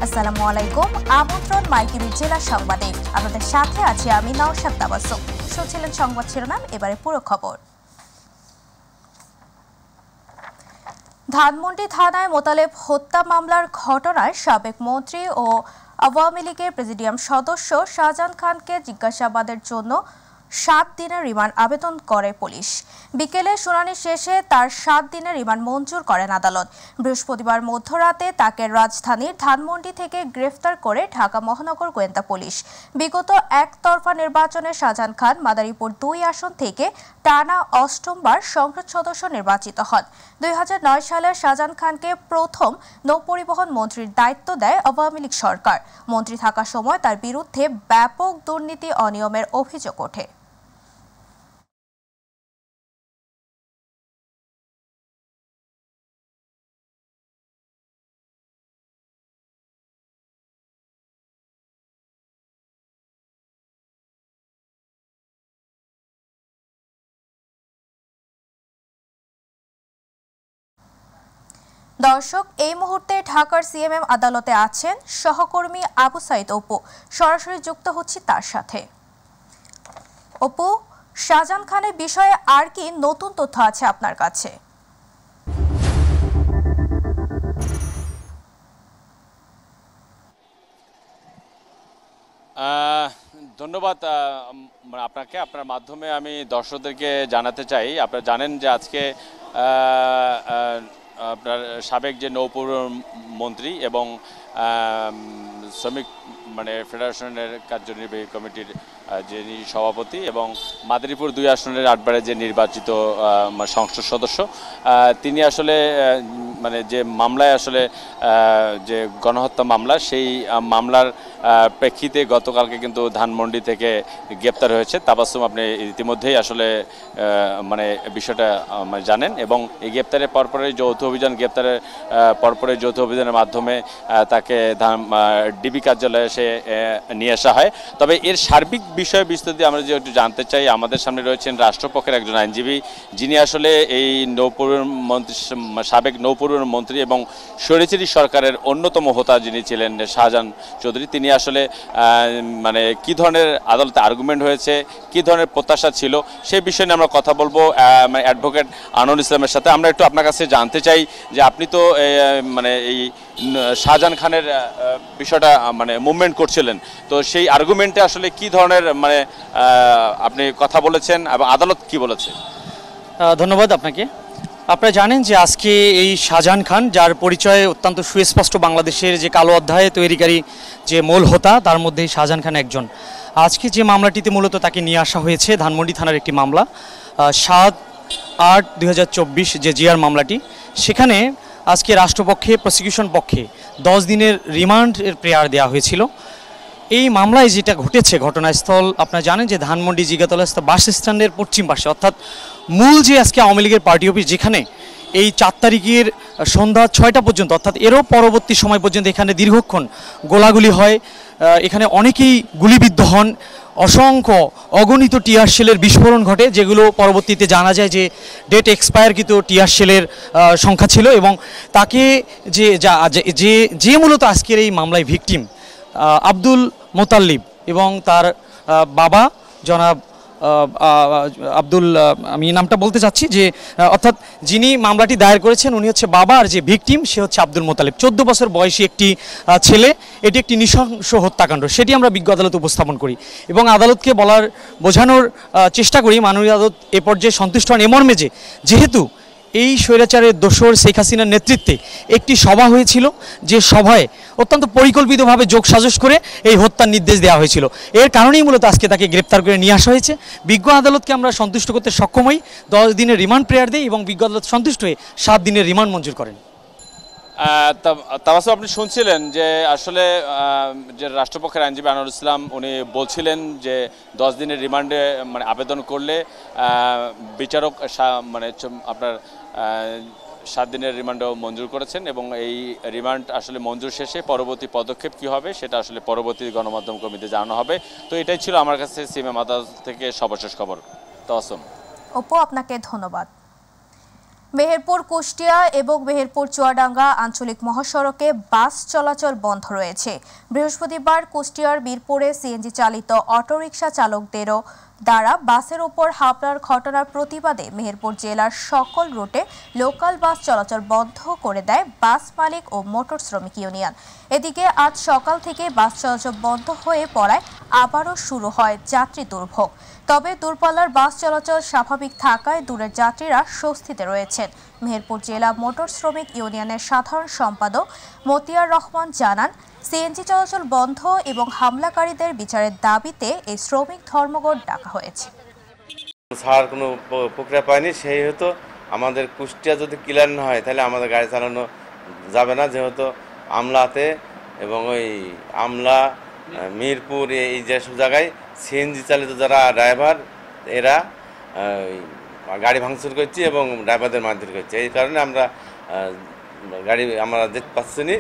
আসসালামু আলাইকুম। আমন্ত্রণ মাই টিভির জেলা সংবাদে। আপনাদের সাথে আছি আমি নওশাদ তাবাসসুম। শুনছিলেন সংবাদ শিরোনাম, এবারে পুরো খবর। ধানমন্ডি থানায় মোতালেব হত্যা মামলার ঘটনায় সাবেক মন্ত্রী ও আওয়ামী লীগের প্রেসিডিয়াম সদস্য শাহজাহান খানকে জিজ্ঞাসাবাদের জন্য 7 দিনের রিমান্ড আবেদন করে পুলিশ। বিকেলে শুনানি শেষে তার 7 দিনের রিমান্ড মঞ্জুর করেন আদালত। বৃহস্পতিবার মধ্যরাতে তাকে রাজধানীর ধানমন্ডি থেকে গ্রেফতার করে ঢাকা মহানগর গোয়েন্দা পুলিশ। বিগত একতরফা নির্বাচনে শাহজাহান খান মাদারীপুর 2 আসন থেকে টানা 8বার সংসদ সদস্য নির্বাচিত হন। 2009 সালে শাহজাহান খানকে প্রথম নৌপরিবহন মন্ত্রীর দায়িত্ব দেয় আওয়ামী লীগ সরকার। মন্ত্রী থাকার সময় তার বিরুদ্ধে ব্যাপক দুর্নীতি অনিয়মের অভিযোগ ওঠে। দর্শক, এই মুহূর্তে ঢাকার সিএমএম আদালতে আছেন সহকর্মী আবু সাইদ অপু। সরাসরি যুক্ত হচ্ছি তার সাথে। অপু, শাহজাহান খানের বিষয়ে আর কি নতুন তথ্য আছে আপনার কাছে? ধন্যবাদ আপনাকে। আপনার মাধ্যমে আমি দর্শকদেরকে জানাতে চাই, আপনারা জানেন যে আজকে আপনার সাবেক যে নৌপরিবহন এবং শ্রমিক ফেডারেশনের কার্যনির্বাহী কমিটির যিনি সভাপতি এবং মাদারীপুর 2 আসনের 8বারে যে নির্বাচিত সংসদ সদস্য, তিনি আসলে যে মামলায় আসলে যে গণহত্যা মামলা, সেই মামলার প্রেক্ষিতে গতকালকে কিন্তু ধানমন্ডি থেকে গ্রেপ্তার হয়েছে তাবাসসুম। আপনি ইতিমধ্যেই আসলে বিষয়টা জানেন এবং এই গ্রেপ্তারের পরপরই যৌথ অভিযান, গ্রেপ্তারের পরপরই যৌথ অভিযানের মাধ্যমে তাকে ডিবি কার্যালয়ে এসে নিয়ে আসা হয়। তবে এর সার্বিক বিষয় বিস্তারিত আমরা যে একটু জানতে চাই, আমাদের সামনে রয়েছেন রাষ্ট্রপক্ষের একজন আইনজীবী, যিনি আসলে এই সাবেক নৌপরিবহন মন্ত্রী এবং স্বৈরাচারী সরকারের অন্যতম হোতা যিনি ছিলেন শাহজাহান চৌধুরী, তিনি আসলে কি ধরনের আদালতে আর্গুমেন্ট হয়েছে, কি ধরনের প্রত্যাশা ছিল, সেই বিষয়ে নিয়ে আমরা কথা বলবো অ্যাডভোকেট আনোয়ার ইসলামের সাথে। আমরা একটু আপনার কাছে জানতে চাই যে আপনি তো এই শাহজাহান খানের বিষয়টা মুভমেন্ট করছিলেন, তো সেই আর্গুমেন্টে আসলে কি ধরনের আপনি কথা বলেছেন এবং আদালত কি বলেছে? ধন্যবাদ আপনাকে। আপনারা জানেন যে আজকে এই শাহজাহান খান, যার পরিচয় অত্যন্ত সুস্পষ্ট, বাংলাদেশের যে কালো অধ্যায় তৈরিকারী যে মূল হোতা, তার মধ্যে শাহজাহান খান একজন। আজকে যে মামলাটিতে মূলত তাকে নিয়ে আসা হয়েছে, ধানমন্ডি থানার একটি মামলা 7/8/2024 যে জিআর মামলাটি, সেখানে আজকে রাষ্ট্রপক্ষে, প্রসিকিউশন পক্ষে 10 দিনের রিমান্ডের প্রেয়ার দেওয়া হয়েছিল। এই মামলায় যেটা ঘটেছে, ঘটনাস্থল আপনারা জানেন যে ধানমন্ডি জিগাতলা বাস স্ট্যান্ডের পশ্চিম পাশে, অর্থাৎ মূল যে আজকে আওয়ামী লীগের পার্টি অফিস, যেখানে এই 4 তারিখের সন্ধ্যা 6টা পর্যন্ত, অর্থাৎ এরও পরবর্তী সময় পর্যন্ত এখানে দীর্ঘক্ষণ গোলাগুলি হয়, এখানে অনেকেই গুলিবিদ্ধ হন, অসংখ্য অগণিত টিয়ার শেলের বিস্ফোরণ ঘটে, যেগুলো পরবর্তীতে জানা যায় যে ডেট এক্সপায়ারকৃত টিয়ার শেলের সংখ্যা ছিল। এবং তাকে যে মূলত আজকের এই মামলায় ভিকটিম আব্দুল মোতাল্লিব এবং তার বাবা জনাব আব্দুল, আমি নামটা বলতে চাচ্ছি যে, অর্থাৎ যিনি মামলাটি দায়ের করেছেন উনি হচ্ছে বাবা, আর যে ভিকটিম সে হচ্ছে আব্দুল মোতালিব। 14 বছর বয়সী একটি ছেলে। এটি একটি নৃশংস হত্যাকাণ্ড, সেটি আমরা বিজ্ঞ আদালতে উপস্থাপন করি এবং আদালতকে বোঝানোর চেষ্টা করি। মাননীয় আদালত এ পর্যায়ে সন্তুষ্ট হন এমর্মে যে, যেহেতু এই স্বৈরাচারের দোসর শেখ হাসিনার নেতৃত্বে একটি সভা হয়েছিল, যে সভায় অত্যন্ত পরিকল্পিতভাবে যোগসাজশ করে এই হত্যার নির্দেশ দেওয়া হয়েছিল, এর কারণেই মূলত আজকে তাকে গ্রেপ্তার করে নিয়ে আসা হয়েছে। বিজ্ঞ আদালতকে আমরা সন্তুষ্ট করতে সক্ষম হই, 10 দিনের রিমান্ড প্রেয়ার দেয় এবং বিজ্ঞ আদালত সন্তুষ্ট হয়ে 7 দিনের রিমান্ড মঞ্জুর করেন। তাবাসসুম, আপনি শুনছিলেন যে আসলে যে রাষ্ট্রপক্ষের আইনজীবী আনোয়ার ইসলাম উনি বলছিলেন যে 10 দিনের রিমান্ডে আবেদন করলে বিচারক আপনার 7 দিনের রিমান্ডও মঞ্জুর করেছেন এবং এই রিমান্ড আসলে মঞ্জুর শেষে পরবর্তী পদক্ষেপ কি হবে সেটা আসলে পরবর্তী গণমাধ্যম কমিটিতে জানানো হবে। তো এটাই ছিল আমার কাছে সিএমএম আদালত থেকে সর্বশেষ খবর। তাবাসসুম। অপু, আপনাকে ধন্যবাদ। মেহেরপুর কুষ্টিয়া এবং মেহেরপুর চুয়াডাঙ্গা আঞ্চলিক মহাসড়কে বাস চলাচল বন্ধ রয়েছে। বৃহস্পতিবার কুষ্টিয়ার বীরপুরে সিএনজি চালিত অটোরিকশা চালকদেরও দ্বারা বাসের উপর হামলার ঘটনার প্রতিবাদে মেহেরপুর জেলার সকল রুটে লোকাল বাস চলাচল বন্ধ করে দেয় বাস মালিক ও মোটর শ্রমিক ইউনিয়ন। এদিকে আজ সকাল থেকে বাস চলাচল বন্ধ হয়ে পড়ায় আবারও শুরু হয় যাত্রী দুর্ভোগ। তবে দূরপাল্লার বাস চলাচল স্বাভাবিক থাকায় দূরের যাত্রীরা স্বস্তিতে রয়েছেন। মেহেরপুর জেলা মোটর শ্রমিক ইউনিয়নের সাধারণ সম্পাদক মতিয়ার রহমান জানান, সিএনজি চলাচল বন্ধ এবং হামলাকারীদের বিচারের দাবিতে এই শ্রমিক ধর্মঘট ডাকা হয়েছে। ছাড়ার কোনো প্রক্রিয়া পায়নি, সেই হতো আমাদের কুষ্টিয়া যদি ক্লিয়ার না হয় তাহলে আমাদের গাড়ি চালানো যাবে না, যেহেতু আমলাতে এবং ওই আমলা মিরপুর এই যেসব জায়গায় সিএনজি চালিত যারা ড্রাইভার এরা গাড়ি ভাঙচুর করছে এবং ড্রাইভারদের মারধর করছে। এই কারণে আমরা দেখতে পাচ্ছি না।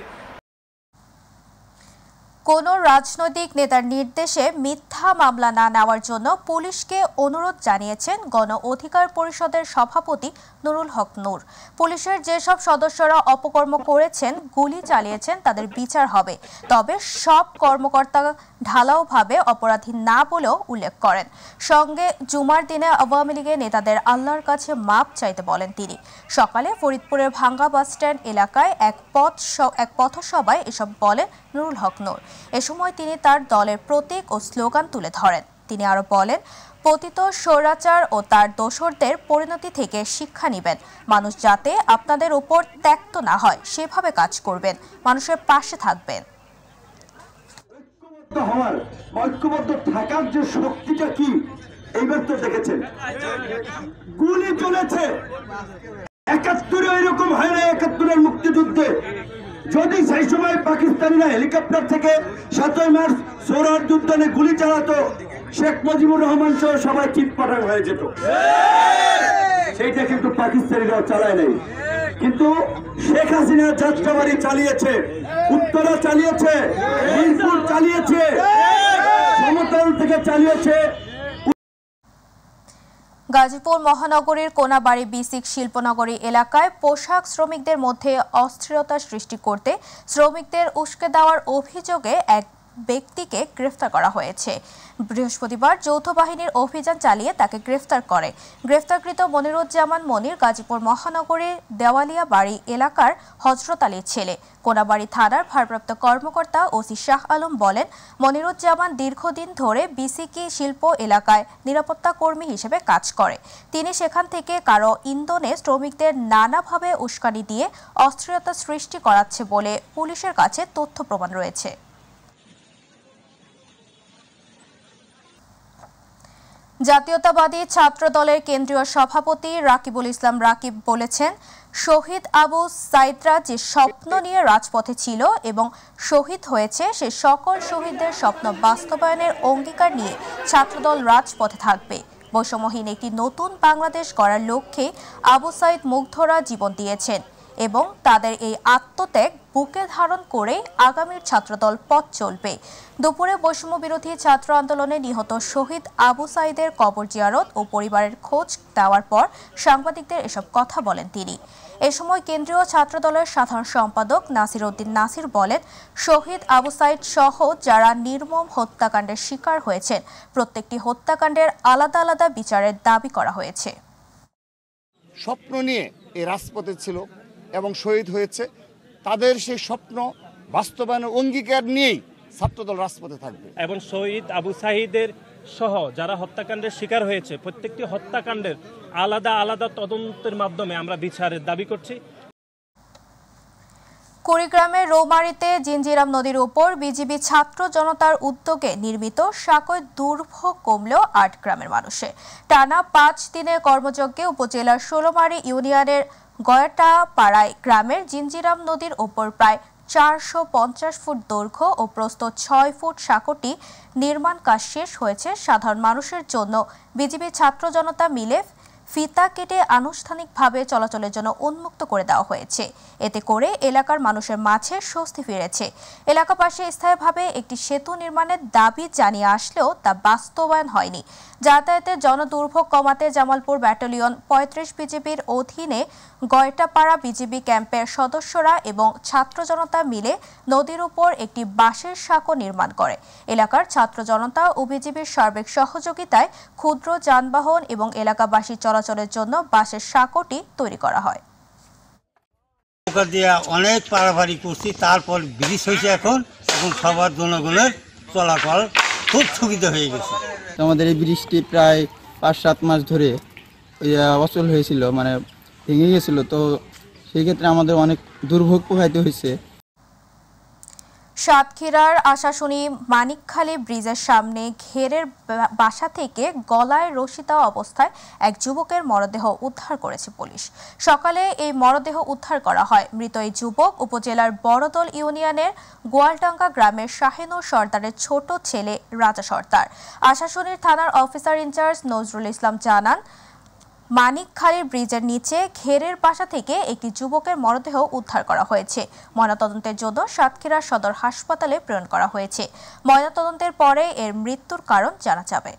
কোনো রাজনৈতিক নেতার নির্দেশে মিথ্যা মামলা না নেওয়ার জন্য পুলিশকে অনুরোধ জানিয়েছেন গণ অধিকার পরিষদের সভাপতি নুরুল হক নূর। পুলিশের যেসব সদস্যরা অপকর্ম করেছেন, গুলি চালিয়েছেন, তাদের বিচার হবে, তবে সব কর্মকর্তা ঢালাওভাবে অপরাধী না বলেও উল্লেখ করেন। সঙ্গে জুমার দিনে আওয়ামী লীগের নেতাদের আল্লাহর কাছে মাপ চাইতে বলেন তিনি। সকালে ফরিদপুরের ভাঙ্গা বাসস্ট্যান্ড এলাকায় এক পথসভায় এসব বলেন নুরুল হক নূর। এ সময় তিনি তার দলের প্রতীক ও স্লোগান তুলে ধরেন। তিনি আরো বলেন, পতিত স্বৈরাচার ও তার দোসরদের পরিণতি থেকে শিক্ষা নেবেন। মানুষ যাতে আপনাদের উপর ত্যক্ত না হয় সেভাবে কাজ করবেন, মানুষের পাশে থাকবেন। ঐক্যবদ্ধ থাকার যে শক্তিটা কি এইবার তো দেখেছেন, গুলি চলেছে। ৭১ এরকম হয় না, ৭১ মুক্তিযুদ্ধে যদি সেই সময় পাকিস্তানিরা হেলিকপ্টার থেকে ৭ই মার্চ সোহরাওয়ার্দী উদ্যানে গুলি চালাতো, শেখ মুজিবুর রহমান সহ সবাই চিৎপাটাং হয়ে যেত। সেইটা কিন্তু পাকিস্তানিরাও চালায় নাই, কিন্তু শেখ হাসিনা যাত্রাবাড়ি চালিয়েছে, উত্তরা চালিয়েছে, মিরপুর চালিয়েছে, সমতল থেকে চালিয়েছে। গাজীপুর মহানগরীর কোনাবাড়ি বিসিক শিল্পনগরী এলাকায় পোশাক শ্রমিকদের মধ্যে অস্থিরতা সৃষ্টি করতে শ্রমিকদের উস্কে দেওয়ার অভিযোগে এক ব্যক্তিকে গ্রেফতার করা হয়েছে। বৃহস্পতিবার যৌথ বাহিনীর অভিযান চালিয়ে তাকে গ্রেফতার করে। গ্রেফতারকৃত মনিরুজ্জামান মনির গাজীপুর মহানগরীর দেওয়ালিয়া বাড়ি এলাকার হজরত আলীর ছেলে। কোনাবাড়ি থানার ভারপ্রাপ্ত কর্মকর্তা ওসি শাহ আলম বলেন, মনিরুজ্জামান দীর্ঘদিন ধরে বিসিকি শিল্প এলাকায় নিরাপত্তা কর্মী হিসেবে কাজ করে। তিনি সেখান থেকে কারো ইন্ধনে শ্রমিকদের নানাভাবে উস্কানি দিয়ে অস্থিরতা সৃষ্টি করাচ্ছে বলে পুলিশের কাছে তথ্য প্রমাণ রয়েছে। জাতীয়তাবাদী ছাত্র দলের কেন্দ্রীয় সভাপতি রাকিবুল ইসলাম রাকিব বলেছেন, শহীদ আবু সাইদরা যে স্বপ্ন নিয়ে রাজপথে ছিল এবং শহীদ হয়েছে, সে সকল শহীদদের স্বপ্ন বাস্তবায়নের অঙ্গীকার নিয়ে ছাত্রদল রাজপথে থাকবে। বৈষম্যহীন একটি নতুন বাংলাদেশ গড়ার লক্ষ্যে আবু সাইদ মুগ্ধরা জীবন দিয়েছেন এবং তাদের এই আত্মত্যাগ বুকে ধারণ করে আগামীর ছাত্রদল পথ চলবে। দুপুরে বৈষম্য বিরোধী ছাত্র আন্দোলনে নিহত শহীদ আবু সাইদের কবর জিয়ারত ও পরিবারের খোঁজ দেওয়ার পর সাংবাদিকদের এসব কথা বলেন তিনি। এ সময় কেন্দ্রীয় ছাত্রদলের সাধারণ সম্পাদক নাসির উদ্দিন নাসির বলেন, শহীদ আবু সাইদ সহ যারা নির্মম হত্যাকাণ্ডের শিকার হয়েছেন, প্রত্যেকটি হত্যাকাণ্ডের আলাদা আলাদা বিচারের দাবি করা হয়েছে। স্বপ্ন নিয়ে এই রাজপথে ছিল এবং শহীদ হয়েছে, তাদের সেই স্বপ্ন বাস্তবায়নের অঙ্গীকার নিয়েই ছাত্রদল রাজপথে থাকবে। এবং শহীদ আবু সাইদের সহ যারা হত্যাকাণ্ডের শিকার হয়েছে, প্রত্যেকটি হত্যাকাণ্ডের আলাদা আলাদা তদন্তের মাধ্যমে আমরা বিচারের দাবি করছি। কুড়িগ্রামের রৌমারীতে জিঞ্জিরাম নদীর উপর বিজিবি ছাত্র জনতার উদ্যোগে নির্মিত সাঁকোয় দুর্ভোগ কমলেও ৮ গ্রামের মানুষে। টানা ৫ দিনের কর্মযজ্ঞে উপজেলার ষোলমারী ইউনিয়নের গয়াটাপাড়ায় গ্রামের জিঞ্জিরাম নদীর ওপর প্রায় ৪৫০ ফুট দৈর্ঘ্য ও প্রস্থ ৬ ফুট সাঁকোটি নির্মাণ কাজ শেষ হয়েছে। সাধারণ মানুষের জন্য বিজিবি ছাত্র জনতা মিলে ফিতা কেটে আনুষ্ঠানিকভাবে চলাচলের জন্য উন্মুক্ত করে দেওয়া হয়েছে। এতে করে এলাকার মানুষের মাঝে স্বস্তি ফিরেছে। এলাকাবাসী স্থায়ীভাবে একটি সেতু নির্মাণের দাবি জানিয়ে আসলেও তা বাস্তবায়ন হয়নি। যাতায়াতের জনদুর্ভোগ কমাতে জামালপুর ব্যাটালিয়ন ৩৫ বিজিবির অধীনে গয়টাপাড়া বিজিবি ক্যাম্পের সদস্যরা এবং ছাত্র জনতা মিলে নদীর উপর একটি বাঁশের সাঁকো নির্মাণ করে। এলাকার ছাত্র জনতা ও বিজিবির সার্বিক সহযোগিতায় ক্ষুদ্র যানবাহন এবং এলাকাবাসী চলাচলের জন্য বাঁশের সাঁকোটি তৈরি করা হয়। অনেক পারাপারি করছি, তারপর ব্রিজ হয়েছে। এখন সবার জনগণের চলাচল খুব সুবিধা হয়ে গেছে। আমাদের এই ব্রিজটি প্রায় ৫-৭ মাস ধরে অচল হয়েছিল, মানে ভেঙে গেছিল। তো সেই ক্ষেত্রে আমাদের অনেক দুর্ভোগ পোহাইতে হয়েছে। সাতক্ষীরার আশাশুনি মানিকখালী ব্রিজের সামনে ঘেরের বাসা থেকে গলায় রশি দেওয়া অবস্থায় এক যুবকের মরদেহ উদ্ধার করেছে পুলিশ। সকালে এই মরদেহ উদ্ধার করা হয়। মৃত এই যুবক উপজেলার বড়দল ইউনিয়নের গোয়ালডাঙ্গা গ্রামের শাহিনুর সর্দারের ছোট ছেলে রাজা সর্দার। আশাশুনির থানার অফিসার ইনচার্জ নজরুল ইসলাম জানান, মানিকখালীর ব্রিজের নিচে ঘেরের বাসা থেকে একটি যুবকের মরদেহ উদ্ধার করা হয়েছে। ময়নাতদন্তের জন্য সাতক্ষীরা সদর হাসপাতালে প্রেরণ করা হয়েছে। ময়নাতদন্তের পরে এর মৃত্যুর কারণ জানা যাবে।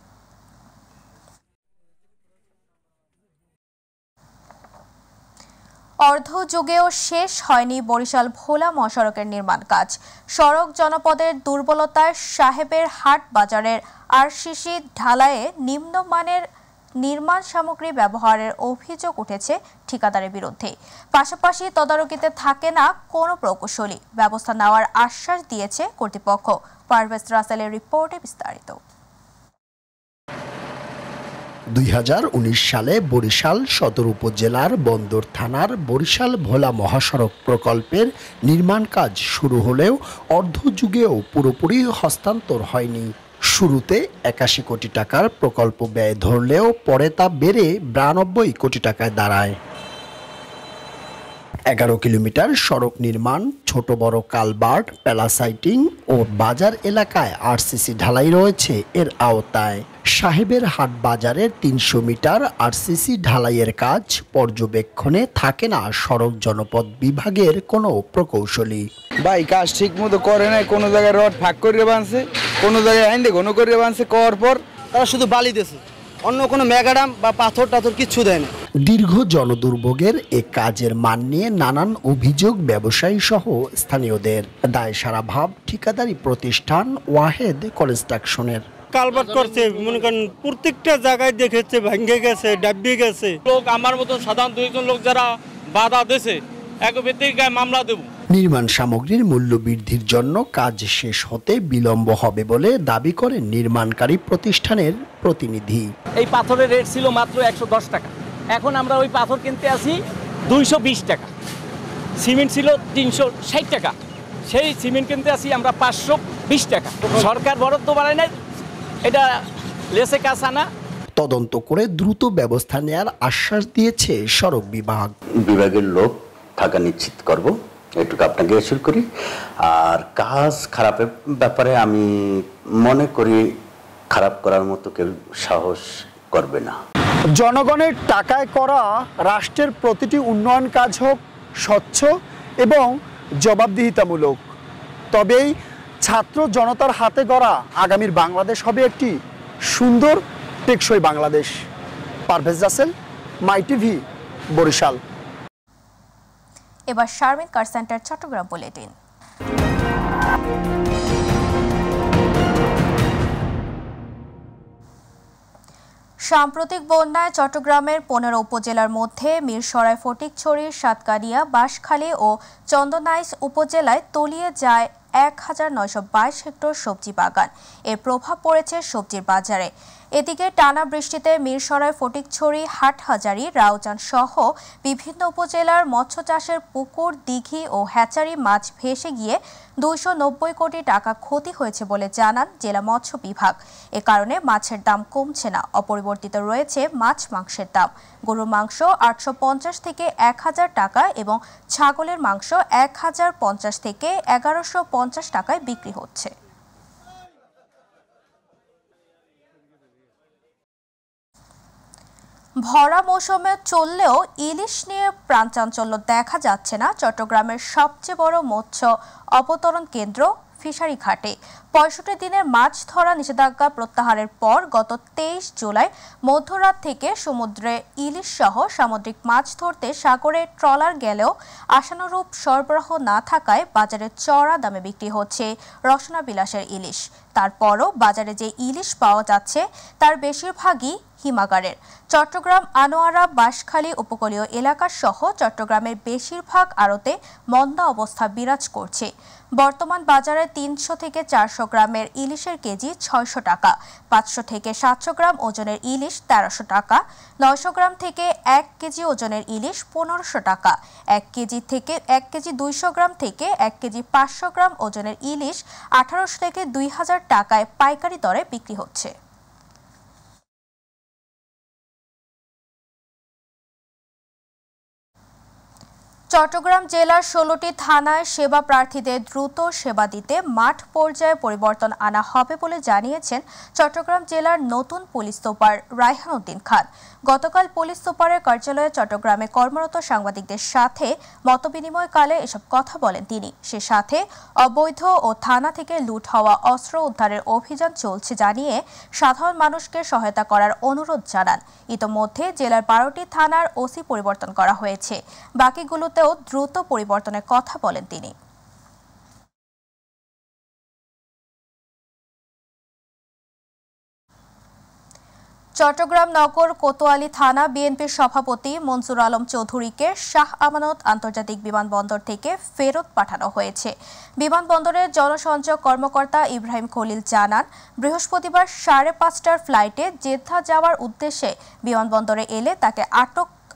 অর্ধযুগেও শেষ হয়নি বরিশাল ভোলা মহাসড়কের নির্মাণ কাজ। সড়ক জনপদের দুর্বলতায় সাহেবের হাট বাজারের আরসিসি ঢালাইয়ে নিম্নমানের নির্মাণ সামগ্রী ব্যবহারের অভিযোগ উঠেছে ঠিকাদারের বিরুদ্ধে। পাশাপাশি তদারকিতে থাকে না কোনো প্রকৌশলী। ব্যবস্থা নেওয়ার আশ্বাস দিয়েছে কর্তৃপক্ষ। পারভেজ রাসেলের রিপোর্টে বিস্তারিত। ২০১৯ সালে বরিশাল সদর উপজেলার বন্দর থানার বরিশাল ভোলা মহাসড়ক প্রকল্পের নির্মাণ কাজ শুরু হলেও অর্ধযুগেও পুরোপুরি হস্তান্তর হয়নি। শুরুতে ৮১ কোটি টাকার প্রকল্প ব্যয় ধরলেও পরে তা বেড়ে ৯২ কোটি টাকায় দাঁড়ায়। ১১ কিলোমিটার সড়ক নির্মাণ, ছোট বড় কালভার্ট, প্যালাসাইটিং ও বাজার এলাকায় আরসিসি ঢালাই রয়েছে এর আওতায়। সাহেবের হাট বাজারের ৩০০ মিটার আরসিসি ঢালাইয়ের কাজ পর্যবেক্ষণে থাকে না সড়ক জনপদ বিভাগের কোনো প্রকৌশলী। ভাই কাজ ঠিক মতো করে নাই, কোনো জায়গায় রড ফাঁক করে বাঁধছে, কোনো জায়গায় আইন্দে ঘন করে বাঁধছে। করার পর তারা শুধু বালি দিয়েছে, অন্য কোনো মেগাডাম বা পাথর টাথর কিচ্ছু দেয় না। দীর্ঘ জনদুর্ভোগের এ কাজের মান নিয়ে নানান অভিযোগ ব্যবসায়ী সহ স্থানীয়দের। দায় সারা ভাব ঠিকাদারি প্রতিষ্ঠান ওয়াহেদ কনস্ট্রাকশনের। কালভার্ট করছে, মনে করেন প্রত্যেকটা জায়গায় দেখেছে ভেঙে গেছে, ডাব্বে গেছে। লোক আমার মতো সাধারণ দুইজন লোক যারা বাধা দিয়েছে এক ব্যক্তির গায়ে মামলা দেব। নির্মাণ সামগ্রীর মূল্য বৃদ্ধির জন্য কাজ শেষ হতে বিলম্ব হবে বলে দাবি করেন নির্মাণকারী প্রতিষ্ঠানের প্রতিনিধি। এই পাথরের রেট ছিল মাত্র ১১০ টাকা, এখন আমরা ওই পাথর কিনতে আসি ২২০ টাকা। সিমেন্ট ছিল ৩৬০ টাকা, সেই সিমেন্ট কিনতে আসি আমরা ৫২০ টাকা। সরকার বরাদ্দ বাড়ায় নাই, এটা লেসে কাজ আনা। তদন্ত করে দ্রুত ব্যবস্থা নেওয়ার আশ্বাস দিয়েছে সড়ক বিভাগের লোক থাকা নিশ্চিত করব, এটুকু আপনাকে এসিওর করি। আর কাজ খারাপের ব্যাপারে আমি মনে করি খারাপ করার মতো কেউ সাহস করবে না। জনগণের টাকায় করা রাষ্ট্রের প্রতিটি উন্নয়ন কাজ হোক স্বচ্ছ এবং জবাবদিহিতামূলক, তবেই ছাত্র জনতার হাতে গড়া আগামীর বাংলাদেশ হবে একটি সুন্দর টেকসই বাংলাদেশ। Parvez Rasel, my TV, Barishal. এবার শারমিন কার সেন্টার চট্টগ্রাম বুলেটিন। সাম্প্রতিক বন্যায় চট্টগ্রামের ১৫ উপজেলার মধ্যে মিরসরাই, ফটিকছড়ি, সাতকানিয়া, বাঁশখালী ও চন্দনাইশ উপজেলায় তলিয়ে যায় ১,৯২২ হেক্টর সবজি বাগান। এর প্রভাব পড়েছে সবজির বাজারে। এদিকে টানা বৃষ্টিতে মিরসরাই, ফটিকছড়ি, হাটহাজারী, রাউজান সহ বিভিন্ন উপজেলার মৎস্য চাষের পুকুর, দিঘি ও হ্যাচারি মাছ ভেসে গিয়ে ২৯০ কোটি টাকা ক্ষতি হয়েছে বলে জানান জেলা মৎস্য বিভাগ। এ কারণে মাছের দাম কমছে না, অপরিবর্তিত রয়েছে মাছ মাংসের দাম। গরুর মাংস ৮৫০ থেকে ১,০০০ টাকা এবং ছাগলের মাংস ১,০৫০ থেকে ১১৫০ টাকায় বিক্রি হচ্ছে। ভরা মৌসুমে চললেও ইলিশ নিয়ে প্রাণচাঞ্চল্য দেখা যাচ্ছে না চট্টগ্রামের সবচেয়ে বড় মৎস্য অবতরণ কেন্দ্র ফিশারি ঘাটে। ৬৫ দিনের মাছ ধরা নিষেধাজ্ঞা প্রত্যাহারের পর গত ২৩ জুলাই মধ্যরাত থেকে সমুদ্রে ইলিশ সহ সামুদ্রিক মাছ ধরতে সাগরে ট্রলার গেলেও আশানুরূপ সরবরাহ না থাকায় বাজারে চড়া দামে বিক্রি হচ্ছে রসনা বিলাসের ইলিশ। তারপরও বাজারে যে ইলিশ পাওয়া যাচ্ছে তার বেশিরভাগই হিমাগারের। চট্টগ্রাম আনোয়ারা বাঁশখালী উপকূলীয় এলাকা সহ চট্টগ্রামের বেশিরভাগ আড়তে মন্দা অবস্থা বিরাজ করছে। বর্তমান বাজারে ৩০০ থেকে ৪০০ গ্রামের ইলিশের কেজি ৬০০ টাকা, ৫০০ থেকে ৭০০ গ্রাম ওজনের ইলিশ ১৩০০ টাকা, ৯০০ গ্রাম থেকে ১ কেজি ওজনের ইলিশ ১৫০০ টাকা, ১ কেজি ২০০ গ্রাম থেকে ১ কেজি ৫০০ গ্রাম ওজনের ইলিশ ১৮০০ থেকে ২০০০ টাকায় পাইকারি দরে বিক্রি হচ্ছে। চট্টগ্রাম জেলার ১৬টি থানায় সেবা প্রার্থীদের দ্রুত সেবা দিতে মাঠ পর্যায়ে পরিবর্তন আনা হবে বলে জানিয়েছেন চট্টগ্রাম জেলার নতুন পুলিশ সুপার রায়হান উদ্দিন খান। গতকাল পুলিশ সুপারের কার্যালয়ে চট্টগ্রামে কর্মরত সাংবাদিকদের সাথে মতবিনিময়কালে এসব কথা বলেন তিনি। সে সাথে অবৈধ ও থানা থেকে লুট হওয়া অস্ত্র উদ্ধারের অভিযান চলছে জানিয়ে সাধারণ মানুষকে সহায়তা করার অনুরোধ জানান। ইতোমধ্যে জেলার ১২টি থানার ওসি পরিবর্তন করা হয়েছে, বাকিগুলোতেও দ্রুত পরিবর্তনের কথা বলেন তিনি। চট্টগ্রাম নগর কোতোয়ালি থানা বিএনপির সভাপতি মনসুর আলম চৌধুরীকে শাহ আমানত আন্তর্জাতিক বিমানবন্দর থেকে ফেরত পাঠানো হয়েছে। বিমানবন্দরের জনসংযোগ কর্মকর্তা ইব্রাহিম খলিল জানান, বৃহস্পতিবার ৫:৩০টার ফ্লাইটে জেদ্দা যাওয়ার উদ্দেশ্যে বিমানবন্দরে এলে তাকে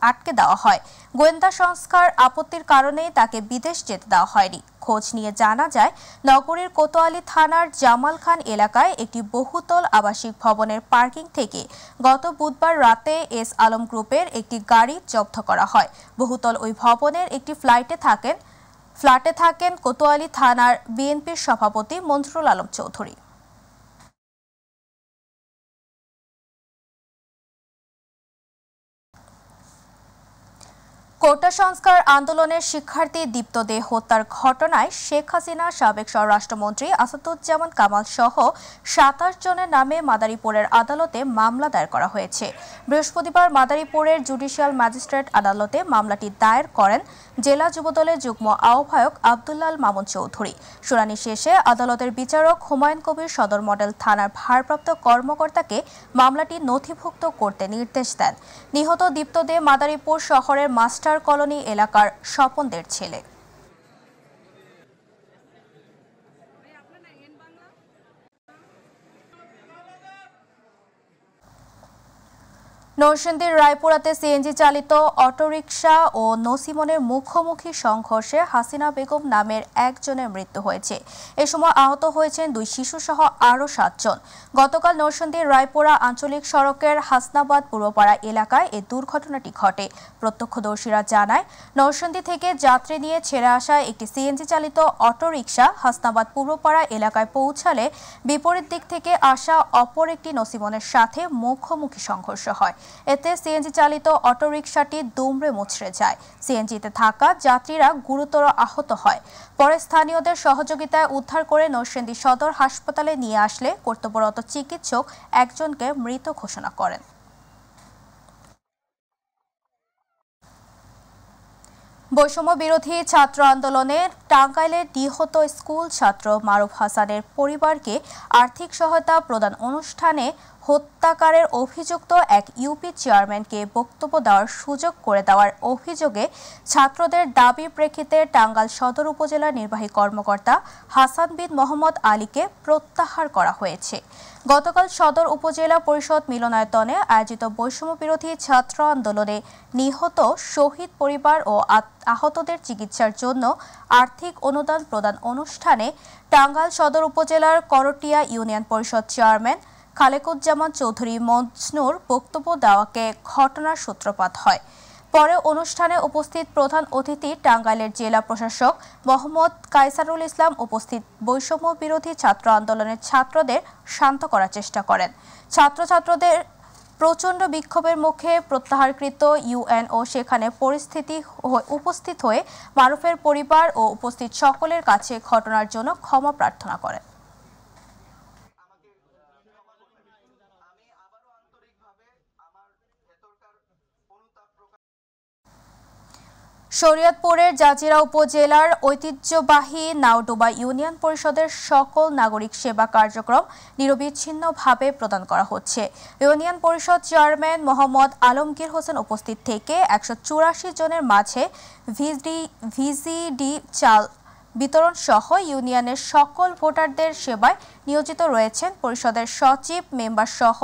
আটকে দেওয়া হয়। গোয়েন্দা সংস্থার আপত্তির কারণেই তাকে বিদেশ যেতে দেওয়া হয়নি। খোঁজ নিয়ে জানা যায়, নগরীর কোতোয়ালি থানার জামাল খান এলাকায় একটি বহুতল আবাসিক ভবনের পার্কিং থেকে গত বুধবার রাতে এস আলম গ্রুপের একটি গাড়ি জব্দ করা হয়। বহুতল ওই ভবনের একটি ফ্ল্যাটে থাকেন কোতোয়ালি থানার বিএনপির সভাপতি মনসুরুল আলম চৌধুরী। কোটা সংস্কার আন্দোলনের শিক্ষার্থী দীপ্ত দে হত্যার ঘটনায় শেখ হাসিনা, সাবেক স্বরাষ্ট্রমন্ত্রী আসাদুজ্জামান কামাল সহ ২৭ জনের নামে মাদারীপুরের আদালতে মামলা দায়ের করা হয়েছে। বৃহস্পতিবার মাদারীপুরের জুডিশিয়াল ম্যাজিস্ট্রেট আদালতে মামলাটি দায়ের করেন জেলা যুবদলের যুগ্ম আহ্বায়ক আব্দুল্লাল মামুন চৌধুরী। শুনানি শেষে আদালতের বিচারক হুমায়ুন কবির সদর মডেল থানার ভারপ্রাপ্ত কর্মকর্তাকে মামলাটি নথিভুক্ত করতে নির্দেশ দেন। নিহত দীপ্ত দে মাদারীপুর শহরের মাস্টার কলোনি এলাকার স্বপনদের ছেলে। নরসিংদীর রায়পুরাতে সিএনজি চালিত অটোরিকশা ও নসিমনের মুখোমুখি সংঘর্ষে হাসিনা বেগম নামের একজনের মৃত্যু হয়েছে। এ সময় আহত হয়েছেন ২ শিশুসহ আরও ৭ জন। গতকাল নরসিংদীর রায়পুরা আঞ্চলিক সড়কের হাসনাবাদ পূর্বপাড়া এলাকায় এই দুর্ঘটনাটি ঘটে। প্রত্যক্ষদর্শীরা জানায়, নরসিংদী থেকে যাত্রী নিয়ে ছেড়ে আসা একটি সিএনজি চালিত অটোরিকশা হাসনাবাদ পূর্বপাড়া এলাকায় পৌঁছালে বিপরীত দিক থেকে আসা অপর একটি নসিমনের সাথে মুখোমুখি সংঘর্ষ হয়। এতে সিএনজি চালিত অটোরিকশাটি দুমড়ে মুচড়ে যায়। সিএনজিতে থাকা যাত্রীরা গুরুতর আহত হয়। পরে স্থানীয়দের সহযোগিতায় উদ্ধার করে নরসিংদী সদর হাসপাতালে নিয়ে আসলে কর্তব্যরত চিকিৎসক একজনকে মৃত ঘোষণা করেন। বৈষম্য বিরোধী ছাত্র আন্দোলনে টাঙ্গাইলের নিহত স্কুল ছাত্র মারুফ হাসানের পরিবারকে আর্থিক সহায়তা প্রদান অনুষ্ঠানে হত্যাকারের অভিযুক্ত এক ইউপি চেয়ারম্যানকে বক্তব্য দেওয়ার সুযোগ করে দেওয়ার অভিযোগে ছাত্রদের দাবির প্রেক্ষিতে টাঙ্গাইল সদর উপজেলার নির্বাহী কর্মকর্তা হাসান বিন মোহাম্মদ আলীকে প্রত্যাহার করা হয়েছে। গতকাল সদর উপজেলা পরিষদ মিলনায়তনে আয়োজিত বৈষম্য বিরোধী ছাত্র আন্দোলনে নিহত শহীদ পরিবার ও আহতদের চিকিৎসার জন্য আর্থিক অনুদান প্রদান অনুষ্ঠানে টাঙ্গাইল সদর উপজেলার করটিয়া ইউনিয়ন পরিষদ চেয়ারম্যান খালেকুজ্জামান চৌধুরী মজনুর বক্তব্য দেওয়াকে ঘটনার সূত্রপাত হয়। পরে অনুষ্ঠানে উপস্থিত প্রধান অতিথি টাঙ্গাইলের জেলা প্রশাসক মোহাম্মদ কায়সারুল ইসলাম উপস্থিত বৈষম্য বিরোধী ছাত্র আন্দোলনের ছাত্রদের শান্ত করার চেষ্টা করেন। প্রচণ্ড বিক্ষোভের মুখে প্রত্যাহারকৃত ইউএনও সেখানে উপস্থিত হয়ে মারুফের পরিবার ও উপস্থিত সকলের কাছে ঘটনার জন্য ক্ষমা প্রার্থনা করেন। শরীয়তপুরের জাজিরা উপজেলার ঐতিহ্যবাহী নাওডোবা ইউনিয়ন পরিষদের সকল নাগরিক সেবা কার্যক্রম নিরবিচ্ছিন্নভাবে প্রদান করা হচ্ছে। ইউনিয়ন পরিষদ চেয়ারম্যান মোহাম্মদ আলমগীর হোসেন উপস্থিত থেকে 184 জনের মাঝে ভিজিডি চাল বিতরণ সহ ইউনিয়নের সকল ভোটারদের সেবায় নিয়োজিত রয়েছেন পরিষদের সচিব, মেম্বার সহ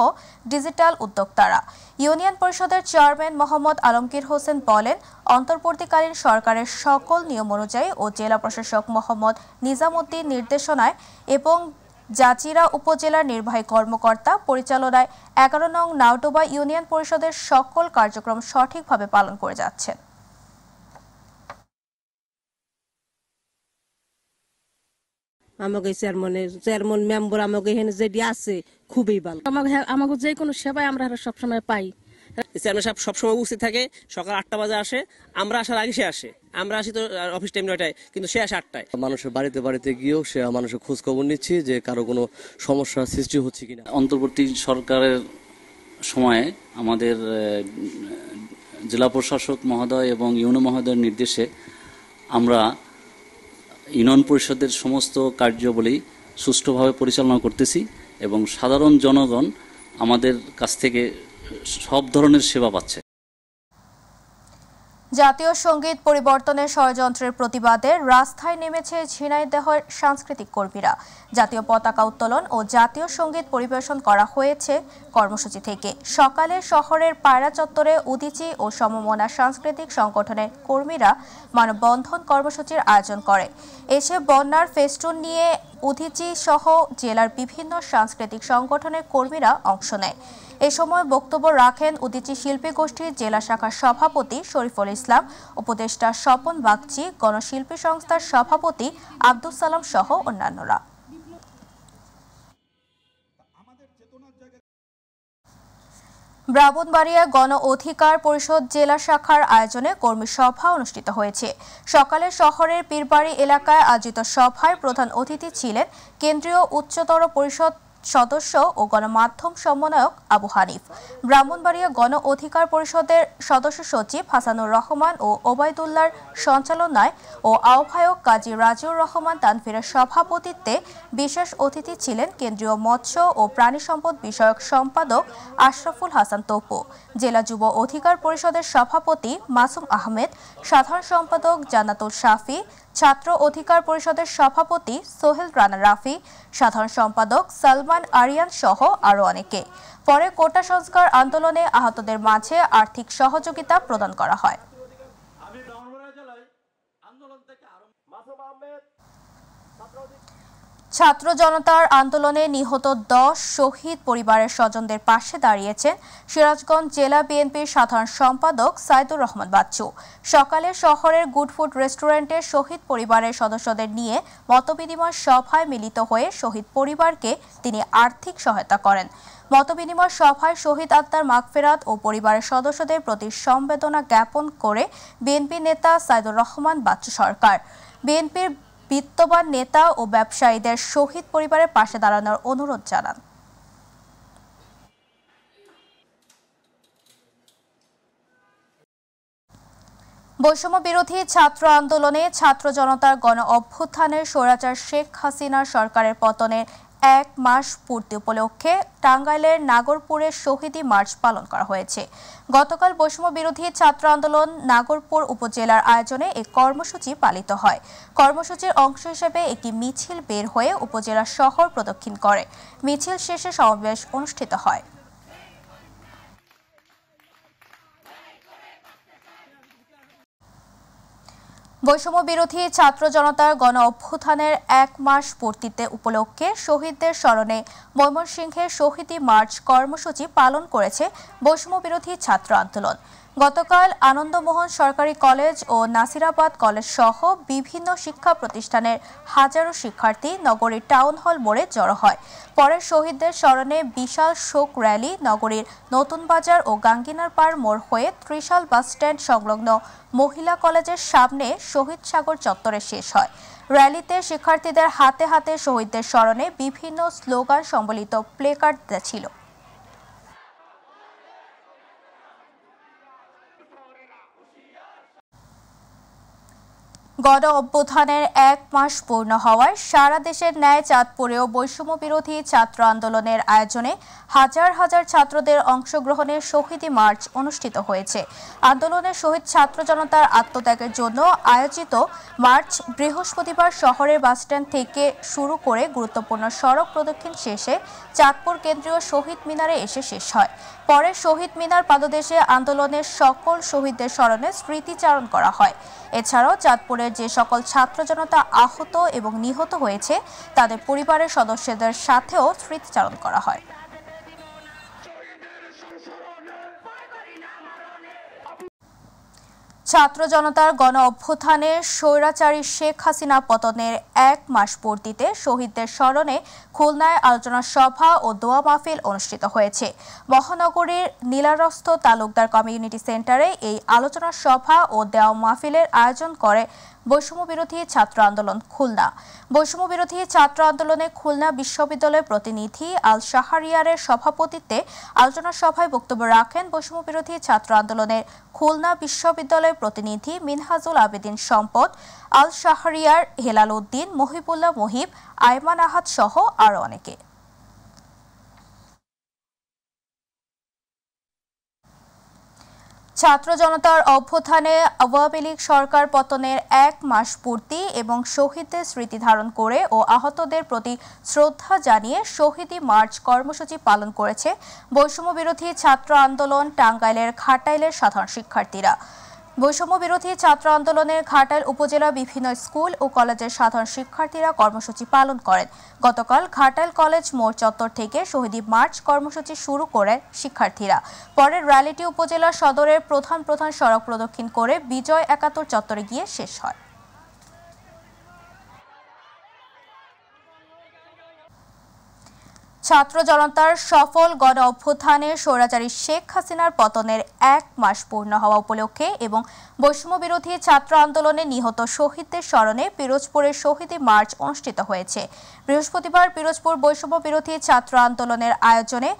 ডিজিটাল উদ্যোক্তারা। ইউনিয়ন পরিষদের চেয়ারম্যান মোহাম্মদ আলমগীর হোসেন বলেন, অন্তর্বর্তীকালীন সরকারের সকল নিয়ম অনুযায়ী ও জেলা প্রশাসক মোহাম্মদ নিজামুদ্দিন নির্দেশনায় এবং জাজিরা উপজেলার নির্বাহী কর্মকর্তা পরিচালনায় 11 নং নাওডোবা ইউনিয়ন পরিষদের সকল কার্যক্রম সঠিকভাবে পালন করে যাচ্ছেন। আমাকে চেয়ারম্যান মেম্বার আমাকে এখানে যেটি আছে খুবই ভালো। আমাকে যে কোনো সেবায় আমরা সবসময় পাই। চেয়ারম্যান সাহেব সবসময় উপস্থিত থাকে, সকাল 8টা বাজে আসে, আমরা আসার আগে সে আসে। আমরা আসি তো অফিস টাইম 9টায়, কিন্তু সে আসে 8টায়। মানুষের বাড়িতে বাড়িতে গিয়েও সে মানুষের খোঁজ খবর নিচ্ছি যে কারো কোনো সমস্যার সৃষ্টি হচ্ছে কিনা। অন্তর্বর্তী সরকারের সময়ে আমাদের জেলা প্রশাসক মহোদয় এবং ইউনো মহোদয়ের নির্দেশে আমরা ইউনিয়ন পরিষদের সমস্ত কার্যাবলী সুষ্ঠুভাবে পরিচালনা করতেছি এবং সাধারণ জনগণ আমাদের কাছ থেকে সব ধরনের সেবা পাচ্ছে। জাতীয় সঙ্গীত পরিবর্তনের ষড়যন্ত্রের প্রতিবাদে রাস্তায় নেমেছে ঝিনাইদহের সাংস্কৃতিক কর্মীরা। জাতীয় পতাকা উত্তোলন ও জাতীয় সঙ্গীত পরিবেশন করা হয়েছে কর্মসূচি থেকে। সকালে শহরের পায়রা চত্বরে উদীচী ও সমমনা সাংস্কৃতিক সংগঠনের কর্মীরা মানববন্ধন কর্মসূচির আয়োজন করে। এসে বন্যার ফেস্টুন নিয়ে উদীচী সহ জেলার বিভিন্ন সাংস্কৃতিক সংগঠনের কর্মীরা অংশ নেয়। এ সময় বক্তব্য রাখেন উদীচী শিল্পী গোষ্ঠীর জেলা শাখার সভাপতি শরীফুল ইসলাম, উপদেষ্টা স্বপন বাগচি, গণশিল্পী সংস্থার সভাপতি আব্দুস সালাম সহ অন্যান্যরা। ব্রাহ্মণবাড়িয়া গণ অধিকার পরিষদ জেলা শাখার আয়োজনে কর্মী সভা অনুষ্ঠিত হয়েছে। সকালে শহরের পীরবাড়ি এলাকায় আয়োজিত সভায় প্রধান অতিথি ছিলেন কেন্দ্রীয় উচ্চতর পরিষদ সদস্য ও গণমাধ্যম সমন্বয়ক আবু হানিফ। ব্রাহ্মণবাড়িয়া গণ অধিকার পরিষদের সদস্য সচিব হাসানুর রহমান ও ওবায়দুল্লাহর সঞ্চালনায় ও আহ্বায়ক কাজী রাজিউর রহমান তানভীরের সভাপতিত্বে বিশেষ অতিথি ছিলেন কেন্দ্রীয় মৎস্য ও প্রাণী সম্পদ বিষয়ক সম্পাদক আশরাফুল হাসান তপু, জেলা যুব অধিকার পরিষদের সভাপতি মাসুম আহমেদ, সাধারণ সম্পাদক জান্নাতুল শাফি, ছাত্র অধিকার পরিষদের সভাপতি সোহেল রানা রাফি, সাধারণ সম্পাদক সালমান আরিয়ান সহ আরও অনেকে। পরে কোটা সংস্কার আন্দোলনে আহতদের মাঝে আর্থিক সহযোগিতা প্রদান করা হয়। ছাত্র জনতার আন্দোলনে নিহত 10 শহীদ পরিবারের স্বজনদের পাশে দাঁড়িয়েছেন সিরাজগঞ্জ জেলা বিএনপির সাধারণ সম্পাদক সাইদুর রহমান বাচ্চু। সকালে শহরের গুডফুড রেস্টুরেন্টে শহীদ পরিবারের সদস্যদের নিয়ে মতবিনিময় সভায় মিলিত হয়ে শহীদ পরিবারকে তিনি আর্থিক সহায়তা করেন। মতবিনিময় সভায় শহীদ আত্মার মাগফিরাত ও পরিবারের সদস্যদের প্রতি সমবেদনা জ্ঞাপন করে বিএনপি নেতা সাইদুর রহমান বাচ্চু সরকার বিএনপির বিত্তবান নেতা ও ব্যবসায়ীদের শহীদ পরিবারের পাশে দাঁড়ানোর অনুরোধ জানান। বৈষম্য বিরোধী ছাত্র আন্দোলনে ছাত্র জনতার গণ অভ্যুত্থানের স্বৈরাচার শেখ হাসিনার সরকারের পতনের 1 মাস পূর্তি উপলক্ষে টাঙ্গাইলের নাগরপুরে শহীদি মার্চ পালন করা হয়েছে। গতকাল বৈষম্য বিরোধী ছাত্র আন্দোলন নাগরপুর উপজেলার আয়োজনে এই কর্মসূচি পালিত হয়। কর্মসূচির অংশ হিসেবে একটি মিছিল বের হয়ে উপজেলা শহর প্রদক্ষিণ করে। মিছিল শেষে সমাবেশ অনুষ্ঠিত হয়। বৈষম্য বিরোধী ছাত্র জনতার গণ অভ্যুত্থানের 1 মাস পূর্তিতে উপলক্ষে শহীদদের স্মরণে ময়মনসিংহে শহীদি মার্চ কর্মসূচি পালন করেছে বৈষম্য বিরোধী ছাত্র আন্দোলন। গতকাল আনন্দমোহন সরকারি কলেজ ও নাসিরাবাদ কলেজ সহ বিভিন্ন শিক্ষা প্রতিষ্ঠানের হাজারো শিক্ষার্থী নগরীর টাউন হল মোড়ে জড়ো হয়। পরে শহীদদের স্মরণে বিশাল শোক র্যালি নগরীর নতুন বাজার ও গাঙ্গিনার পাড় মোড় হয়ে ত্রিশাল বাসস্ট্যান্ড সংলগ্ন মহিলা কলেজের সামনে শহীদ সাগর চত্বরে শেষ হয়। র্যালিতে শিক্ষার্থীদের হাতে হাতে শহীদদের স্মরণে বিভিন্ন স্লোগান সম্বলিত প্লেকার্ড ছিল। গণ অভ্যুত্থানের 1 মাস পূর্ণ হওয়ায় সারা দেশের ন্যায় চাঁদপুরেও বৈষম্য বিরোধী ছাত্র আন্দোলনের আয়োজনে হাজার হাজার ছাত্রদের অংশগ্রহণে শহীদী মার্চ অনুষ্ঠিত হয়েছে। আন্দোলনে শহীদ ছাত্র জনতার আত্মত্যাগের জন্য আয়োজিত মার্চ বৃহস্পতিবার শহরের বাসস্ট্যান্ড থেকে শুরু করে গুরুত্বপূর্ণ সড়ক প্রদক্ষিণ শেষে চাঁদপুর কেন্দ্রীয় শহীদ মিনারে এসে শেষ হয়। পরে শহীদ মিনার পাদদেশে আন্দোলনের সকল শহীদদের স্মরণে স্মৃতিচারণ করা হয়। এছাড়াও চাঁদপুরের যে সকল ছাত্র জনতা আহত এবং নিহত হয়েছে তাদের পরিবারের সদস্যদের সাথেও স্মৃতিচারণ করা হয়। ছাত্র জনতার গণ অভ্যুত্থানে স্বৈরাচারী শেখ হাসিনা পতনের 1 মাস পূর্তিতে শহীদদের স্মরণে খুলনায় আলোচনা সভা ও দোয়া মাহফিল অনুষ্ঠিত হয়েছে। মহানগরীর নীলারস্থ তালুকদার কমিউনিটি সেন্টারে এই আলোচনা সভা ও দোয়া মাহফিলের আয়োজন করে বৈষম্য বিরোধী ছাত্র আন্দোলন খুলনা। বৈষম্য বিরোধী ছাত্র আন্দোলনে খুলনা বিশ্ববিদ্যালয়ের প্রতিনিধি আল শাহরিয়ারের সভাপতিত্বে আলোচনা সভায় বক্তব্য রাখেন বৈষম্য বিরোধী ছাত্র আন্দোলনের খুলনা বিশ্ববিদ্যালয়ের প্রতিনিধি মিনহাজুল আবেদিন সম্পদ, আল শাহরিয়ার, হেলাল উদ্দিন, মহিবুল্লাহ মহিব, আয়মান আহাদ সহ আরও অনেকে। ছাত্র জনতার অভ্যুত্থানে আওয়ামী লীগ সরকার পতনের 1 মাস পূর্তি এবং শহীদদের স্মৃতি ধারণ করে ও আহতদের প্রতি শ্রদ্ধা জানিয়ে শহীদী মার্চ কর্মসূচি পালন করেছে বৈষম্য বিরোধী ছাত্র আন্দোলন টাঙ্গাইলের ঘাটাইলের সাধারণ শিক্ষার্থীরা। বৈষম্য বিরোধী ছাত্র আন্দোলনের ঘাটাইল উপজেলা বিভিন্ন স্কুল ও কলেজের সাধারণ শিক্ষার্থীরা কর্মসূচি পালন করেন। গতকাল ঘাটাইল কলেজ মোড় চত্বর থেকে শহীদী মার্চ কর্মসূচি শুরু করে শিক্ষার্থীরা। পরে র্যালিটি উপজেলা সদরের প্রধান প্রধান সড়ক প্রদক্ষিণ করে বিজয় 71 চত্বরে গিয়ে শেষ হয়। ছাত্র জনতার সফল গণ অভ্যুত্থানে স্বৈরাচারী শেখ হাসিনার পতনের 1 মাস পূর্ণ হওয়া উপলক্ষে এবং বৈষম্য বিরোধী ছাত্র আন্দোলনে নিহত শহীদদের স্মরণে পিরোজপুরের শহীদী মার্চ অনুষ্ঠিত হয়েছে। বৃহস্পতিবার পিরোজপুর বৈষম্য বিরোধী ছাত্র আন্দোলনের আয়োজনে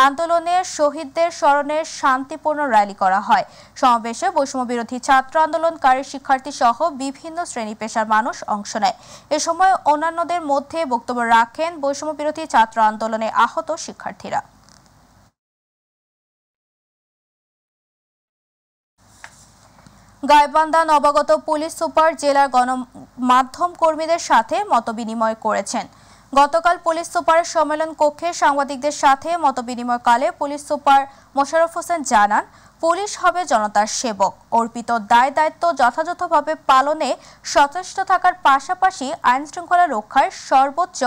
আন্দোলনের শহীদদের স্মরণে শান্তিপূর্ণ র্যালি করা হয়। সমাবেশে বৈষম্য বিরোধী ছাত্র আন্দোলনকারী শিক্ষার্থী সহ বিভিন্ন শ্রেণী পেশার মানুষ অংশ নেয়। এ সময় অন্যান্যদের মধ্যে বক্তব্য রাখেন বৈষম্য বিরোধী ছাত্র আন্দোলনে আহত শিক্ষার্থীরা। গাইবান্ধা নবাগত পুলিশ সুপার জেলার গণমাধ্যম কর্মীদের সাথে মতবিনিময় করেছেন। গতকাল পুলিশ সুপারের সম্মেলন কক্ষে সাংবাদিকদের সাথে মতবিনিময়কালে পুলিশ সুপার মোশাররফ হোসেন জানান, পুলিশ হবে জনতার সেবক। অর্পিত দায় দায়িত্ব যথাযথভাবে পালনে সচেষ্ট থাকার পাশাপাশি আইন শৃঙ্খলা রক্ষায় সর্বোচ্চ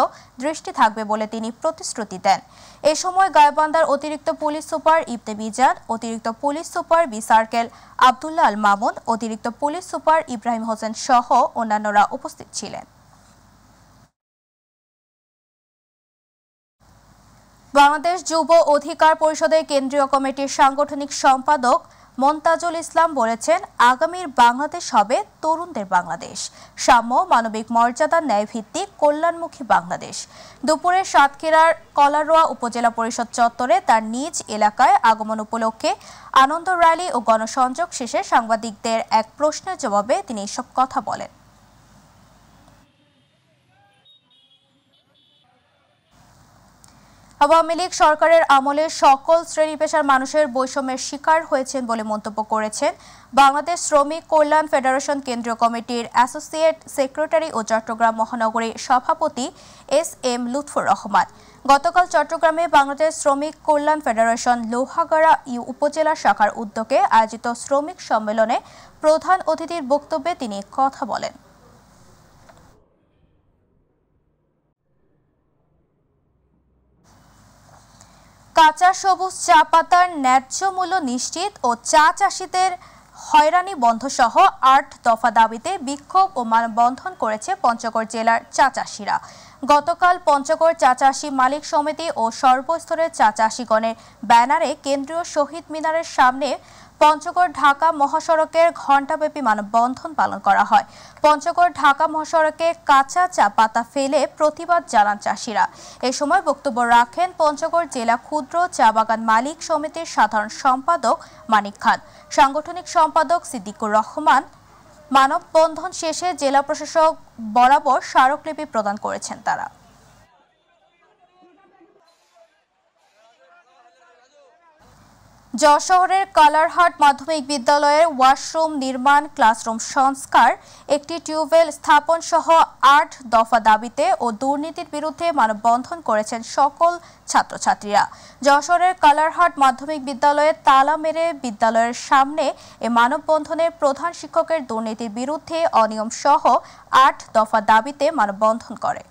দৃষ্টি থাকবে বলে তিনি প্রতিশ্রুতি দেন। এ সময় গাইবান্ধার অতিরিক্ত পুলিশ সুপার ইবনে মিজান, অতিরিক্ত police super B circle Abdullah Al Mamun, অতিরিক্ত পুলিশ সুপার ইব্রাহিম হোসেন সহ অন্যান্যরা উপস্থিত ছিলেন। বাংলাদেশ যুব অধিকার পরিষদের কেন্দ্রীয় কমিটির সাংগঠনিক সম্পাদক মন্তাজুল ইসলাম বলেছেন, আগামীর বাংলাদেশ হবে তরুণদের বাংলাদেশ, সাম্য, মানবিক মর্যাদা, ন্যায়ভিত্তিক, কল্যাণমুখী বাংলাদেশ। দুপুরে সাতক্ষীরার কলারোয়া উপজেলা পরিষদ চত্বরে তার নিজ এলাকায় আগমন উপলক্ষে আনন্দ র্যালি ও গণসংযোগ শেষে সাংবাদিকদের এক প্রশ্নের জবাবে তিনি এসব কথা বলেন। আওয়ামী লীগ সরকারের আমলে সকল শ্রেণী পেশার মানুষের বৈষম্যের শিকার হয়েছেন বলে মন্তব্য করেছেন বাংলাদেশ শ্রমিক কল্যাণ ফেডারেশন কেন্দ্রীয় কমিটির অ্যাসোসিয়েট সেক্রেটারি ও চট্টগ্রাম মহানগরী সভাপতি এস.এম. লুৎফর রহমান। গতকাল চট্টগ্রামে বাংলাদেশ শ্রমিক কল্যাণ ফেডারেশন লোহাগাড়া উপজেলা শাখার উদ্যোগে আয়োজিত শ্রমিক সম্মেলনে প্রধান অতিথির বক্তব্যে তিনি কথা বলেন। কাঁচা সবুজ চা পাতার ন্যায্য মূল্য নিশ্চিত ও চা চাষিদের হয়রানি বন্ধ সহ ৮ দফা দাবিতে বিক্ষোভ ও মানববন্ধন করেছে পঞ্চগড় জেলার চা চাষিরা। গতকাল পঞ্চগড় চা চাষী মালিক সমিতি ও সর্বস্তরের চা চাষিগণের ব্যানারে কেন্দ্রীয় শহীদ মিনারের সামনে পঞ্চগড় ঢাকা মহাসড়কের ঘণ্টাব্যাপী মানববন্ধন পালন করা হয়। পঞ্চগড় ঢাকা মহাসড়কে কাঁচা চা পাতা ফেলে প্রতিবাদ জানান চাষিরা। এ সময় বক্তব্য রাখেন পঞ্চগড় জেলা ক্ষুদ্র চা বাগান মালিক সমিতির সাধারণ সম্পাদক মানিক খান, সাংগঠনিক সম্পাদক সিদ্দিকুর রহমান। মানববন্ধন শেষে জেলা প্রশাসক বরাবর স্মারকলিপি প্রদান করেছেন তারা। যশোরের কালারহাট মাধ্যমিক বিদ্যালয়ের ওয়াশরুম নির্মাণ, ক্লাসরুম সংস্কার, একটি টিউবওয়েল স্থাপন সহ ৮ দফা দাবিতে ও দুর্নীতির বিরুদ্ধে মানববন্ধন করেছেন সকল ছাত্রছাত্রীরা। যশোরের কালারহাট মাধ্যমিক বিদ্যালয়ে তালা মেরে বিদ্যালয়ের সামনে এ মানববন্ধনে প্রধান শিক্ষকের দুর্নীতির বিরুদ্ধে অনিয়ম সহ ৮ দফা দাবিতে মানববন্ধন করে।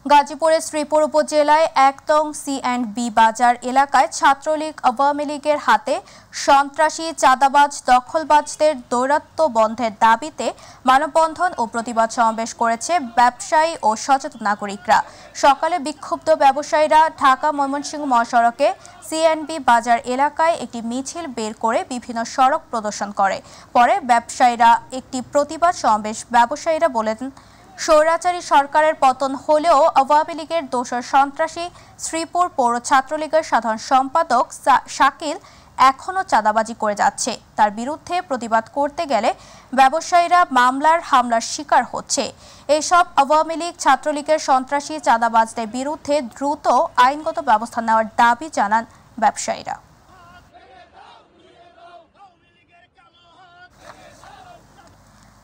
গাজীপুরের শ্রীপুর উপজেলায় একদং সি&বি বাজার এলাকায় ছাত্রলীগ আওয়ামী লীগের হাতে সন্ত্রাসী, চাঁদাবাজ, দখলবাজদের দৌরাত্ম্য বন্ধের দাবিতে মানববন্ধন ও প্রতিবাদ সমাবেশ করেছে ব্যবসায়ী ও সচেতন নাগরিকরা। সকালে বিক্ষুব্ধ ব্যবসায়ীরা ঢাকা ময়মনসিংহ মহাসড়কে সি&বি বাজার এলাকায় একটি মিছিল বের করে বিভিন্ন সড়ক প্রদর্শন করে। পরে ব্যবসায়ীরা একটি প্রতিবাদ সমাবেশ ব্যবসায়ীরা বলেন, স্বৈরাচারী সরকারের পতন হলেও আওয়ামী লীগের দোসর সন্ত্রাসী শ্রীপুর পৌর ছাত্রলীগের সাধারণ সম্পাদক শাকিল এখনও চাঁদাবাজি করে যাচ্ছে। তার বিরুদ্ধে প্রতিবাদ করতে গেলে ব্যবসায়ীরা হামলার শিকার হচ্ছে। এসব আওয়ামী লীগ, ছাত্রলীগের সন্ত্রাসী, চাঁদাবাজদের বিরুদ্ধে দ্রুত আইনগত ব্যবস্থা নেওয়ার দাবি জানান ব্যবসায়ীরা।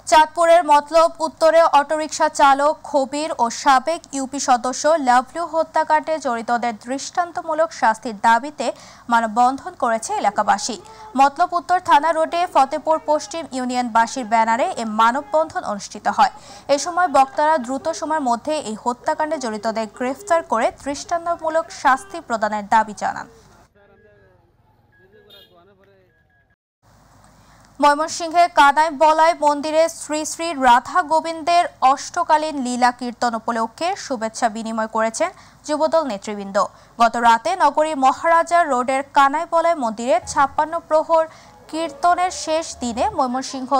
চাঁদপুরের মতলব উত্তরে অটোরিকশা চালক খবির ও সাবেক ইউপি সদস্য লাভলু হত্যাকাণ্ডে জড়িতদের দৃষ্টান্তমূলক শাস্তির দাবিতে মানববন্ধন করেছে এলাকাবাসী। মতলব উত্তর থানা রোডে ফতেপুর পশ্চিম ইউনিয়নবাসীর ব্যানারে এ মানববন্ধন অনুষ্ঠিত হয়। এ সময় বক্তারা দ্রুত সময়ের মধ্যে এই হত্যাকাণ্ডে জড়িতদের গ্রেফতার করে দৃষ্টান্তমূলক শাস্তি প্রদানের দাবি জানান। ময়মনসিংহে কানাইবলাই মন্দিরে শ্রী শ্রী রাধা গোবিন্দের অষ্টকালীন লীলা কীর্তন উপলক্ষে শুভেচ্ছা বিনিময় করেছেন যুবদল নেতৃবৃন্দ। গত রাতে নগরীর মহারাজা রোডের কানাইবলাই মন্দিরে 56 প্রহর কীর্তনের শেষ দিনে ময়মনসিংহ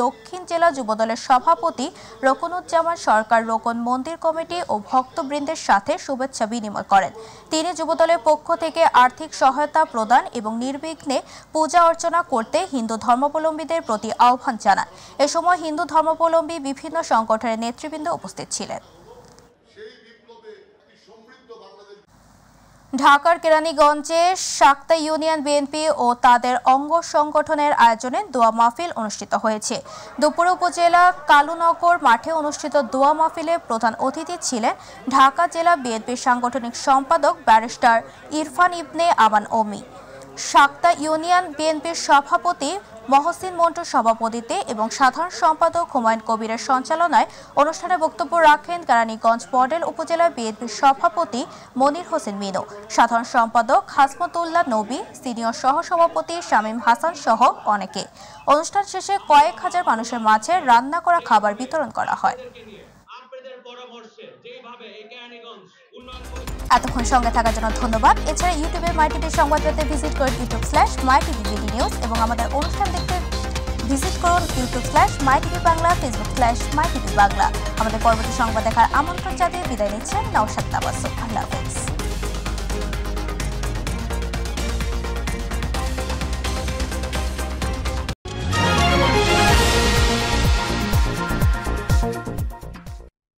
দক্ষিণ জেলা যুবদলের সভাপতি রোকনুজ্জামান সরকার রোকন মন্দির কমিটি ও ভক্তবৃন্দের সাথে শুভেচ্ছা বিনিময় করেন। তিনি যুবদলের পক্ষ থেকে আর্থিক সহায়তা প্রদান এবং নির্বিঘ্নে পূজা অর্চনা করতে হিন্দু ধর্মাবলম্বীদের প্রতি আহ্বান জানান। এ সময় হিন্দু ধর্মাবলম্বী বিভিন্ন সংগঠনের নেতৃবৃন্দ উপস্থিত ছিলেন। ঢাকার কেরানীগঞ্জে শাক্তা ইউনিয়ন বিএনপি ও তাদের অঙ্গ সংগঠনের আয়োজনে দোয়া মাহফিল অনুষ্ঠিত হয়েছে। দুপুরে উপজেলা কালুনগর মাঠে অনুষ্ঠিত দোয়া মাহফিলে প্রধান অতিথি ছিলেন ঢাকা জেলা বিএনপির সাংগঠনিক সম্পাদক ব্যারিস্টার ইরফান ইবনে আমান ওমি। শাক্তা ইউনিয়ন বিএনপির সভাপতি মহসিন মন্টুর সভাপতিত্বে এবং সাধারণ সম্পাদক হুমায়ুন কবিরের সঞ্চালনায় অনুষ্ঠানে বক্তব্য রাখেন কেরানীগঞ্জ মডেল উপজেলা বিএনপির সভাপতি মনির হোসেন মিনু, সাধারণ সম্পাদক হাসমতুল্লাহ নবী, সিনিয়র সহসভাপতি শামীম হাসান সহ অনেকে। অনুষ্ঠান শেষে কয়েক হাজার মানুষের মাঝে রান্না করা খাবার বিতরণ করা হয়। এতক্ষণ সঙ্গে থাকার জন্য ধন্যবাদ। এছাড়া ইউটিউবে মাইটিভি সংবাদ পেতে ভিজিট করুন youtube/mytvbd নিউজ এবং আমাদের অনুষ্ঠান দেখতে ভিজিট করুন youtube/mytv বাংলা, facebook/mytv বাংলা। আমাদের পরবর্তী সংবাদ দেখার আমন্ত্রণ জানিয়ে বিদায় নিচ্ছেন নওশাদ তাবাসসুম। আল্লাহ হাফেজ।